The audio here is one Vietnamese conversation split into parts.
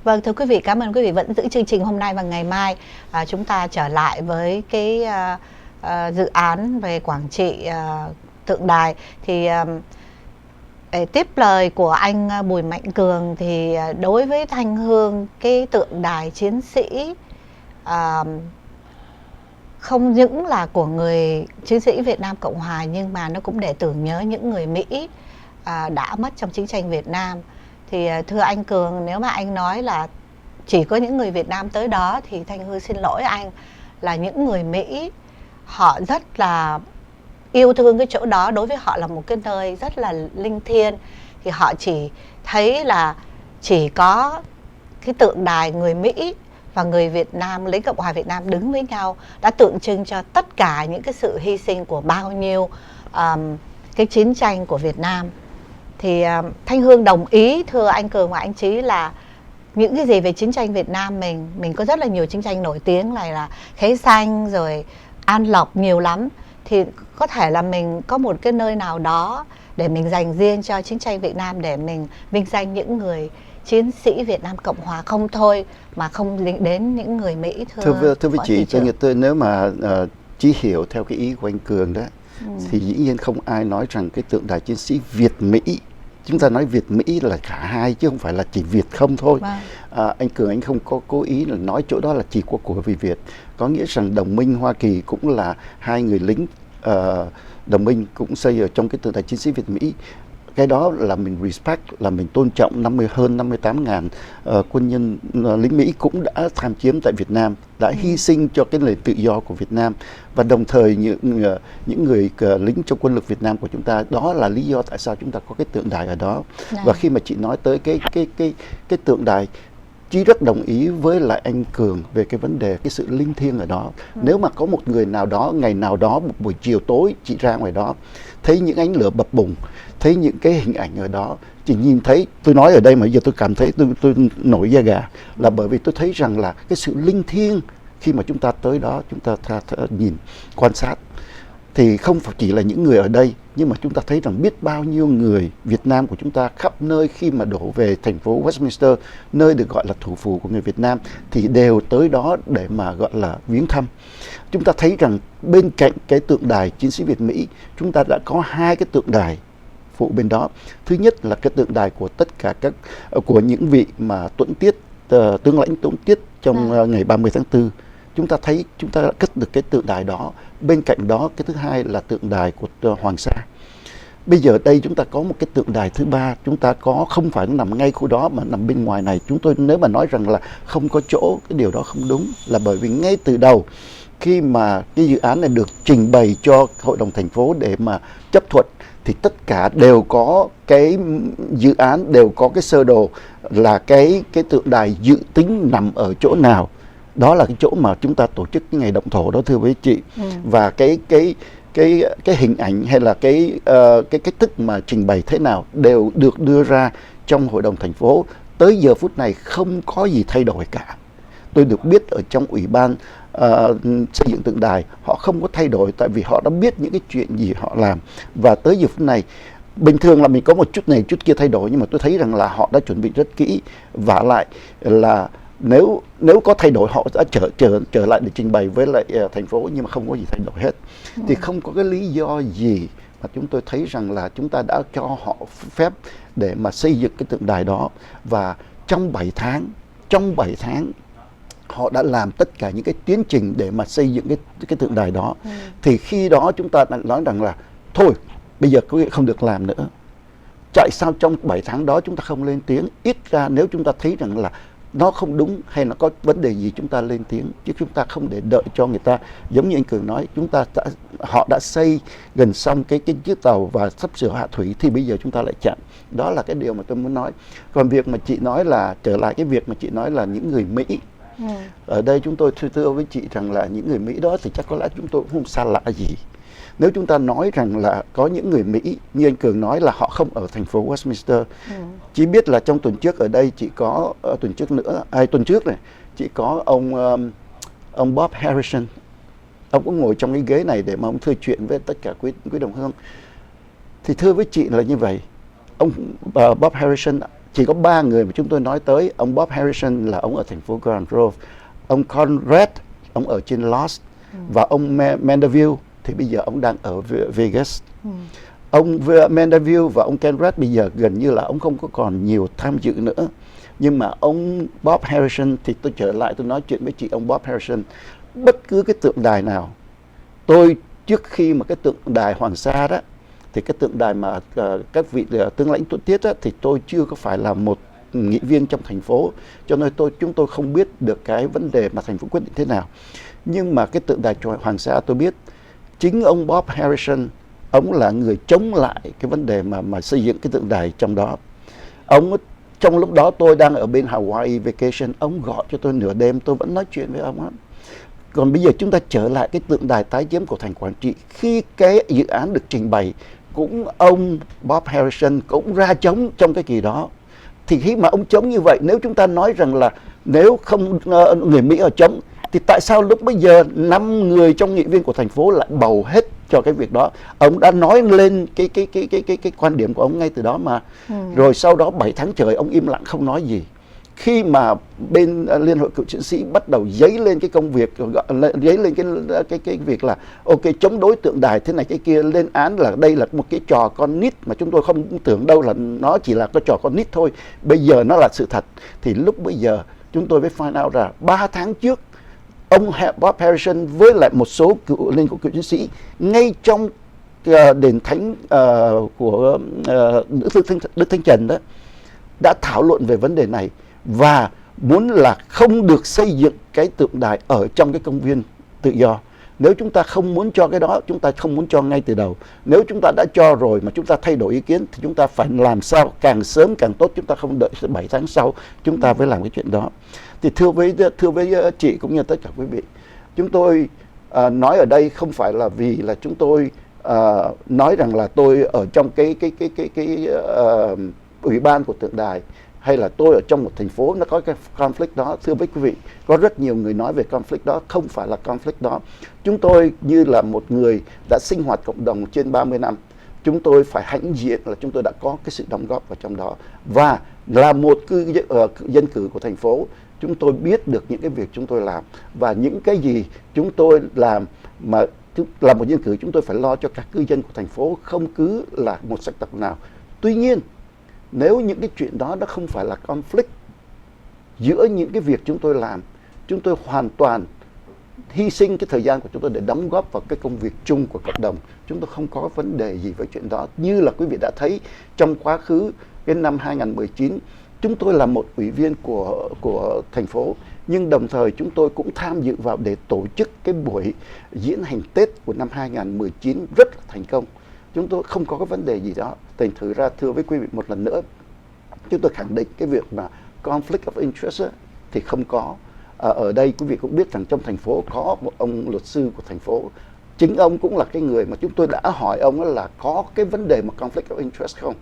Vâng, thưa quý vị, cảm ơn quý vị vẫn giữ chương trình hôm nay và ngày mai. Chúng ta trở lại với cái dự án về Quảng Trị tượng đài. Thì để tiếp lời của anh Bùi Mạnh Cường thì đối với Thanh Hương, cái tượng đài chiến sĩ không những là của người chiến sĩ Việt Nam Cộng Hòa, nhưng mà nó cũng để tưởng nhớ những người Mỹ đã mất trong chiến tranh Việt Nam. Thì thưa anh Cường, nếu mà anh nói là chỉ có những người Việt Nam tới đó thì Thanh Hương xin lỗi anh, là những người Mỹ họ rất là yêu thương cái chỗ đó, đối với họ là một cái nơi rất là linh thiêng. Thì họ chỉ thấy là chỉ có cái tượng đài người Mỹ và người Việt Nam, lính Cộng hòa Việt Nam đứng với nhau đã tượng trưng cho tất cả những cái sự hy sinh của bao nhiêu cái chiến tranh của Việt Nam. Thì Thanh Hương đồng ý thưa anh Cường và anh Trí là những cái gì về chiến tranh Việt Nam mình có rất là nhiều chiến tranh nổi tiếng, này là Khế Xanh rồi An Lộc nhiều lắm. Thì có thể là mình có một cái nơi nào đó để mình dành riêng cho chiến tranh Việt Nam, để mình vinh danh những người chiến sĩ Việt Nam Cộng Hòa không thôi, mà không đến những người Mỹ. Thưa với chị, tôi nếu mà chỉ hiểu theo cái ý của anh Cường đó, thì dĩ nhiên không ai nói rằng cái tượng đài chiến sĩ Việt Mỹ, chúng ta nói Việt Mỹ là cả hai chứ không phải là chỉ Việt không thôi. Anh Cường anh không có cố ý là nói chỗ đó là chỉ của người Việt, có nghĩa rằng đồng minh Hoa Kỳ cũng là hai người lính đồng minh cũng xây ở trong cái tượng đài chiến sĩ Việt Mỹ. Cái đó là mình respect, là mình tôn trọng hơn 58.000 quân nhân lính Mỹ cũng đã tham chiến tại Việt Nam, đã hy sinh cho cái nền tự do của Việt Nam. Và đồng thời những người lính trong quân lực Việt Nam của chúng ta, đó là lý do tại sao chúng ta có cái tượng đài ở đó. Và khi mà chị nói tới cái tượng đài, Chí rất đồng ý với lại anh Cường về cái vấn đề cái sự linh thiêng ở đó. Nếu mà có một người nào đó, ngày nào đó, một buổi chiều tối chị ra ngoài đó, thấy những ánh lửa bập bùng, thấy những cái hình ảnh ở đó, chị nhìn thấy, tôi nói ở đây mà giờ tôi cảm thấy tôi nổi da gà, là bởi vì tôi thấy rằng là cái sự linh thiêng khi mà chúng ta tới đó, chúng ta nhìn, quan sát, thì không phải chỉ là những người ở đây, nhưng mà chúng ta thấy rằng biết bao nhiêu người Việt Nam của chúng ta khắp nơi khi mà đổ về thành phố Westminster, nơi được gọi là thủ phủ của người Việt Nam, thì đều tới đó để mà gọi là viếng thăm. Chúng ta thấy rằng bên cạnh cái tượng đài chiến sĩ Việt Mỹ, chúng ta đã có hai cái tượng đài phụ bên đó. Thứ nhất là cái tượng đài của tất cả của những vị mà tướng lãnh tuẫn tiết trong ngày 30 tháng 4. Chúng ta thấy chúng ta đã cất được cái tượng đài đó. Bên cạnh đó, cái thứ hai là tượng đài của Hoàng Sa. Bây giờ đây chúng ta có một cái tượng đài thứ ba, chúng ta có không phải nằm ngay khu đó mà nằm bên ngoài này. Chúng tôi nếu mà nói rằng là không có chỗ, cái điều đó không đúng, là bởi vì ngay từ đầu khi mà cái dự án này được trình bày cho hội đồng thành phố để mà chấp thuận, thì tất cả đều có cái dự án, đều có cái sơ đồ là cái tượng đài dự tính nằm ở chỗ nào. Đó là cái chỗ mà chúng ta tổ chức cái ngày động thổ đó, thưa với chị. Và cái hình ảnh hay là cái cách thức mà trình bày thế nào đều được đưa ra trong hội đồng thành phố. Tới giờ phút này không có gì thay đổi cả. Tôi được biết ở trong ủy ban xây dựng tượng đài, họ không có thay đổi, tại vì họ đã biết những cái chuyện gì họ làm. Và tới giờ phút này, bình thường là mình có một chút này chút kia thay đổi, nhưng mà tôi thấy rằng là họ đã chuẩn bị rất kỹ. Và lại là nếu có thay đổi, họ đã trở lại để trình bày với lại thành phố, nhưng mà không có gì thay đổi hết. Thì không có cái lý do gì mà chúng tôi thấy rằng là chúng ta đã cho họ phép để mà xây dựng cái tượng đài đó. Và trong 7 tháng họ đã làm tất cả những cái tiến trình để mà xây dựng cái tượng đài đó. Thì khi đó chúng ta đã nói rằng là thôi, bây giờ không được làm nữa. Tại sao trong 7 tháng đó chúng ta không lên tiếng? Ít ra nếu chúng ta thấy rằng là nó không đúng hay nó có vấn đề gì, chúng ta lên tiếng, chứ chúng ta không để đợi cho người ta. Giống như anh Cường nói, họ đã xây gần xong cái chiếc tàu và sắp sửa hạ thủy, thì bây giờ chúng ta lại chặn. Đó là cái điều mà tôi muốn nói. Còn việc mà chị nói là, trở lại cái việc mà chị nói là những người Mỹ, ở đây chúng tôi thưa với chị rằng là những người Mỹ đó thì chắc có lẽ chúng tôi cũng không xa lạ gì. Nếu chúng ta nói rằng là có những người Mỹ, như anh Cường nói là họ không ở thành phố Westminster. Chỉ biết là trong tuần trước ở đây chị có, tuần trước này, chị có ông Bob Harrison. Ông cũng ngồi trong cái ghế này để mà ông thưa chuyện với tất cả quý đồng hương. Thì thưa với chị là như vậy, ông Bob Harrison chỉ có 3 người mà chúng tôi nói tới. Ông Bob Harrison là ông ở thành phố Grand Grove, ông Conrad ông ở trên Lost, và ông Mandeville thì bây giờ ông đang ở Vegas. Ông Mandeville và ông Conrad bây giờ gần như là ông không có còn nhiều tham dự nữa. Nhưng mà ông Bob Harrison thì tôi trở lại tôi nói chuyện với chị ông Bob Harrison, bất cứ cái tượng đài nào, tôi trước khi mà cái tượng đài Hoàng Sa đó, thì cái tượng đài mà các vị tướng lãnh tuất tiết đó, thì tôi chưa có phải là một nghị viên trong thành phố, cho nên chúng tôi không biết được cái vấn đề mà thành phố quyết định thế nào. Nhưng mà cái tượng đài Hoàng Sa tôi biết chính ông Bob Harrison, ông là người chống lại cái vấn đề mà xây dựng cái tượng đài trong đó. Ông trong lúc đó tôi đang ở bên Hawaii vacation, ông gọi cho tôi nửa đêm, tôi vẫn nói chuyện với ông á. Còn bây giờ chúng ta trở lại cái tượng đài tái chiếm của thành Quảng Trị, khi cái dự án được trình bày, cũng ông Bob Harrison cũng ra chống trong cái kỳ đó. Thì khi mà ông chống như vậy, nếu chúng ta nói rằng là nếu không người Mỹ ở chống, thì tại sao lúc bây giờ 5 người trong nghị viên của thành phố lại bầu hết cho cái việc đó? Ông đã nói lên cái quan điểm của ông ngay từ đó mà. Rồi sau đó 7 tháng trời ông im lặng không nói gì. Khi mà bên Liên hội cựu chiến sĩ bắt đầu dấy lên cái công việc, dấy lên cái việc là ok, chống đối tượng đài thế này cái kia, lên án là đây là một cái trò con nít mà chúng tôi không tưởng đâu là nó chỉ là cái trò con nít thôi, bây giờ nó là sự thật. Thì lúc bây giờ chúng tôi mới find out là 3 tháng trước ông Bob Harrison với lại một số Liên hội cựu chiến sĩ ngay trong đền thánh của Đức Thánh Trần đó đã thảo luận về vấn đề này, và muốn là không được xây dựng cái tượng đài ở trong cái công viên tự do. Nếu chúng ta không muốn cho cái đó, chúng ta không muốn cho ngay từ đầu. Nếu chúng ta đã cho rồi mà chúng ta thay đổi ý kiến thì chúng ta phải làm sao càng sớm càng tốt, chúng ta không đợi 7 tháng sau chúng ta phải làm cái chuyện đó. Thì thưa với chị cũng như tất cả quý vị, chúng tôi nói ở đây không phải là vì là chúng tôi nói rằng là tôi ở trong cái ủy ban của tượng đài, hay là tôi ở trong một thành phố nó có cái conflict đó. Thưa với quý vị, có rất nhiều người nói về conflict đó, không phải là conflict đó. Chúng tôi như là một người đã sinh hoạt cộng đồng trên 30 năm, chúng tôi phải hãnh diện là chúng tôi đã có cái sự đóng góp vào trong đó. Và là một dân cử của thành phố, chúng tôi biết được những cái việc chúng tôi làm và những cái gì chúng tôi làm. Mà là một dân cử, chúng tôi phải lo cho các cư dân của thành phố, không cứ là một sắc tộc nào. Tuy nhiên, nếu những cái chuyện đó nó không phải là conflict giữa những cái việc chúng tôi làm, chúng tôi hoàn toàn hy sinh cái thời gian của chúng tôi để đóng góp vào cái công việc chung của cộng đồng. Chúng tôi không có vấn đề gì với chuyện đó. Như là quý vị đã thấy trong quá khứ, cái năm 2019, chúng tôi là một ủy viên của thành phố, nhưng đồng thời chúng tôi cũng tham dự vào để tổ chức cái buổi diễn hành Tết của năm 2019 rất là thành công. Chúng tôi không có cái vấn đề gì đó. Thành thử ra thưa với quý vị một lần nữa, chúng tôi khẳng định cái việc mà conflict of interest thì không có. Ở đây quý vị cũng biết rằng trong thành phố có một ông luật sư của thành phố. Chính ông cũng là cái người mà chúng tôi đã hỏi ông là có cái vấn đề mà conflict of interest không?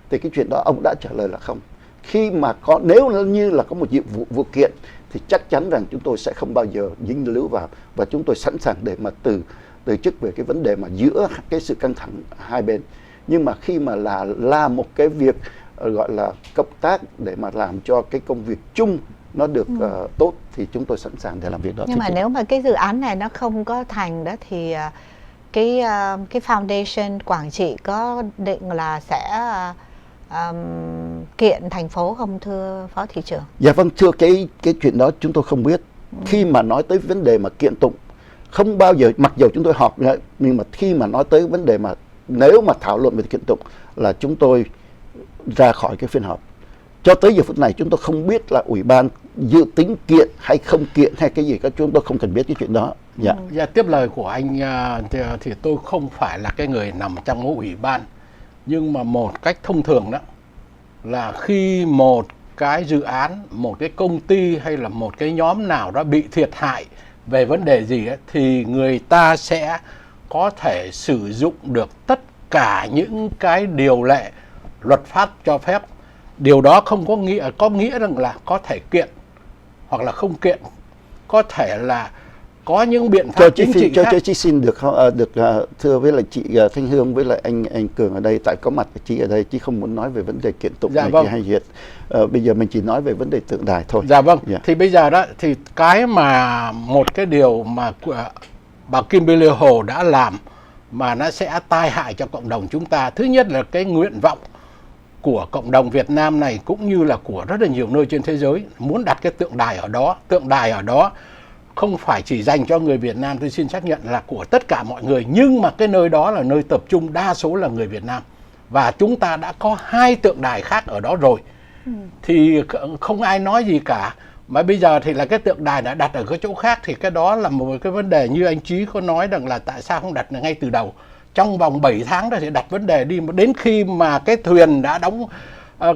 Thì cái chuyện đó ông đã trả lời là không. Khi mà có, nếu như là có một vụ kiện thì chắc chắn rằng chúng tôi sẽ không bao giờ dính líu vào, và chúng tôi sẵn sàng để mà từ chức về cái vấn đề mà giữa cái sự căng thẳng hai bên. Nhưng mà khi mà là một cái việc gọi là cộng tác để mà làm cho cái công việc chung nó được tốt thì chúng tôi sẵn sàng để làm việc đó. Nhưng mà nếu mà cái dự án này nó không có thành đó thì cái foundation Quảng Trị có định là sẽ kiện thành phố không thưa Phó Thị trưởng? Dạ vâng, thưa, cái chuyện đó chúng tôi không biết. Khi mà nói tới vấn đề mà kiện tụng, không bao giờ, mặc dù chúng tôi họp, nhưng mà khi mà nói tới vấn đề mà nếu mà thảo luận về kiện tụng là chúng tôi ra khỏi cái phiên họp. Cho tới giờ phút này chúng tôi không biết là ủy ban dự tính kiện hay không kiện hay cái gì cả, chúng tôi không cần biết cái chuyện đó. Dạ. Dạ, tiếp lời của anh thì tôi không phải là cái người nằm trong cái ủy ban, nhưng mà một cách thông thường đó là khi một cái dự án, một cái công ty hay là một cái nhóm nào đó bị thiệt hại về vấn đề gì ấy, thì người ta sẽ có thể sử dụng được tất cả những cái điều lệ luật pháp cho phép. Điều đó không có nghĩa rằng là có thể kiện hoặc là không kiện, có thể là có những biện pháp chính trị khác. Cho chị xin được thưa với lại chị Thanh Hương với lại anh Cường ở đây, tại có mặt của chị ở đây, chị không muốn nói về vấn đề kiện tụng này vâng. chị hay Việt. Bây giờ mình chỉ nói về vấn đề tượng đài thôi. Dạ vâng. Thì bây giờ đó thì cái mà một cái điều mà bà Kimberly Hồ đã làm mà nó sẽ tai hại cho cộng đồng chúng ta, thứ nhất là cái nguyện vọng của cộng đồng Việt Nam này cũng như là của rất là nhiều nơi trên thế giới muốn đặt cái tượng đài ở đó. Tượng đài ở đó không phải chỉ dành cho người Việt Nam, tôi xin xác nhận là của tất cả mọi người, nhưng mà cái nơi đó là nơi tập trung đa số là người Việt Nam, và chúng ta đã có 2 tượng đài khác ở đó rồi. Thì không ai nói gì cả. Mà bây giờ thì là cái tượng đài đã đặt ở cái chỗ khác, thì cái đó là một cái vấn đề như anh Trí có nói rằng là tại sao không đặt ngay từ đầu. Trong vòng 7 tháng đó thì đặt vấn đề đi, đến khi mà cái thuyền đã đóng,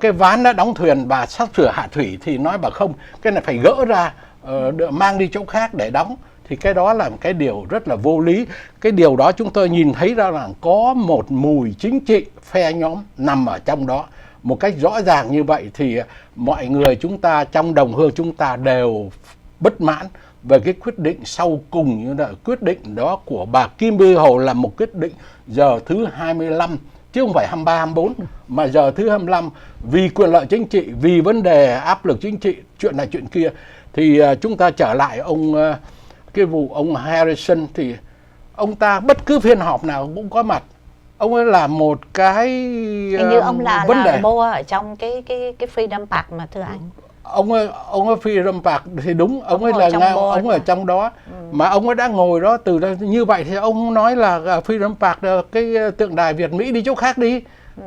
cái ván đã đóng thuyền và sắp sửa hạ thủy thì nói bà không, cái này phải gỡ ra, mang đi chỗ khác để đóng. Thì cái đó là một cái điều rất là vô lý. Cái điều đó chúng tôi nhìn thấy ra là có một mùi chính trị phe nhóm nằm ở trong đó một cách rõ ràng như vậy. Thì mọi người chúng ta trong đồng hương chúng ta đều bất mãn về cái quyết định sau cùng, như là quyết định đó của bà Kimberly Hồ là một quyết định giờ thứ 25 chứ không phải 23, 24 mà giờ thứ 25, vì quyền lợi chính trị, vì vấn đề áp lực chính trị, chuyện này chuyện kia. Thì chúng ta trở lại cái vụ ông Harrison, thì ông ta bất cứ phiên họp nào cũng có mặt. Ông ấy là một cái hình như ông là vấn đề mua ở trong cái Freedom Park mà thưa anh. Ông ấy Freedom Park thì đúng, ông ấy là ông ở trong đó. Mà ông ấy đã ngồi đó từ như vậy thì ông nói là Freedom Park cái tượng đài Việt Mỹ đi chỗ khác đi.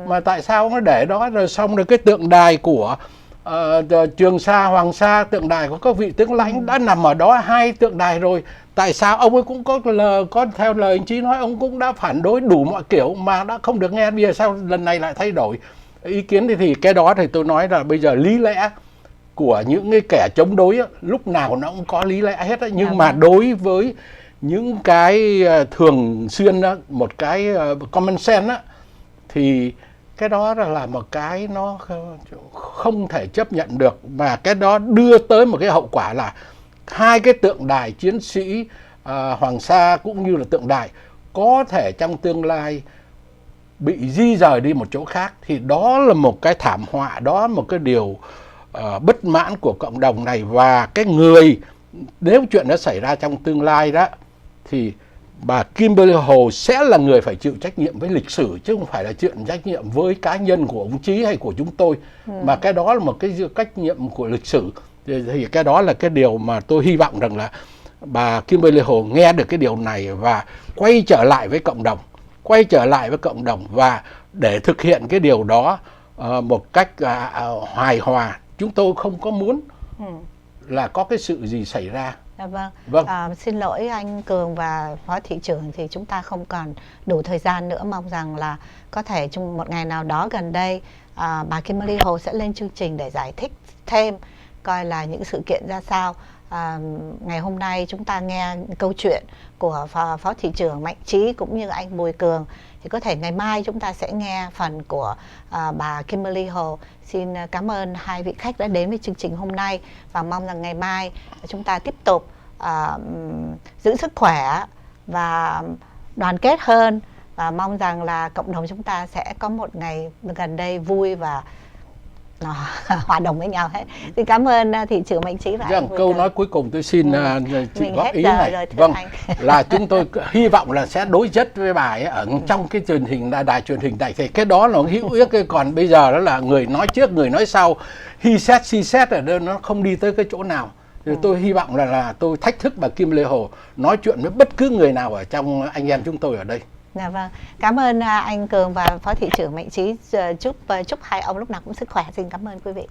Mà tại sao ông ấy để đó, rồi xong rồi cái tượng đài của Trường Sa, Hoàng Sa, tượng đài của các vị tướng lãnh đã nằm ở đó 2 tượng đài rồi. Tại sao ông ấy cũng có theo lời anh Chí nói, ông cũng đã phản đối đủ mọi kiểu mà đã không được nghe, bây giờ sao lần này lại thay đổi ý kiến? Thì cái đó thì tôi nói là bây giờ lý lẽ của những cái kẻ chống đối lúc nào nó cũng có lý lẽ hết ấy. Nhưng mà đối với những cái thường xuyên một cái common sense thì cái đó là một cái nó không thể chấp nhận được. Mà cái đó đưa tới một cái hậu quả là 2 cái tượng đài chiến sĩ Hoàng Sa cũng như là tượng đài có thể trong tương lai bị di rời đi một chỗ khác. Thì đó là một cái thảm họa, đó là một cái điều bất mãn của cộng đồng này. Và cái người, nếu chuyện đó xảy ra trong tương lai đó, thì bà Kimberly Hồ sẽ là người phải chịu trách nhiệm với lịch sử, chứ không phải là chuyện trách nhiệm với cá nhân của ông Chí hay của chúng tôi. Mà cái đó là một cái trách nhiệm của lịch sử. Thì cái đó là cái điều mà tôi hy vọng rằng là bà Kimberly Hồ nghe được cái điều này và quay trở lại với cộng đồng, và để thực hiện cái điều đó một cách hài hòa. Chúng tôi không có muốn là có cái sự gì xảy ra. Vâng. Xin lỗi anh Cường và Phó Thị trưởng, thì chúng ta không còn đủ thời gian nữa. Mong rằng là có thể trong một ngày nào đó gần đây bà Kimberly Hồ sẽ lên chương trình để giải thích thêm coi là những sự kiện ra sao. Ngày hôm nay chúng ta nghe câu chuyện của Phó Thị trưởng Mạnh Trí cũng như anh Bùi Cường, thì có thể ngày mai chúng ta sẽ nghe phần của bà Kimberly Hồ. Xin cảm ơn 2 vị khách đã đến với chương trình hôm nay, và mong rằng ngày mai chúng ta tiếp tục giữ sức khỏe và đoàn kết hơn, và mong rằng là cộng đồng chúng ta sẽ có một ngày gần đây vui và hòa đồng với nhau hết. Xin cảm ơn Thị trưởng Mạnh Trí và anh câu nói cuối cùng tôi xin chị góp ý này. Vâng, là chúng tôi hy vọng là sẽ đối chất với bà ấy ở trong cái truyền hình đài truyền hình này, thì cái đó là hữu ích. Còn bây giờ đó là người nói trước người nói sau, he said she said ở đây, nó không đi tới cái chỗ nào. Thì tôi hy vọng là tôi thách thức bà Kim Lê Hồ nói chuyện với bất cứ người nào ở trong anh em chúng tôi ở đây. Dạ vâng. Cảm ơn anh Cường và Phó Thị trưởng Mạnh Trí. Chúc hai ông lúc nào cũng sức khỏe. Xin cảm ơn quý vị.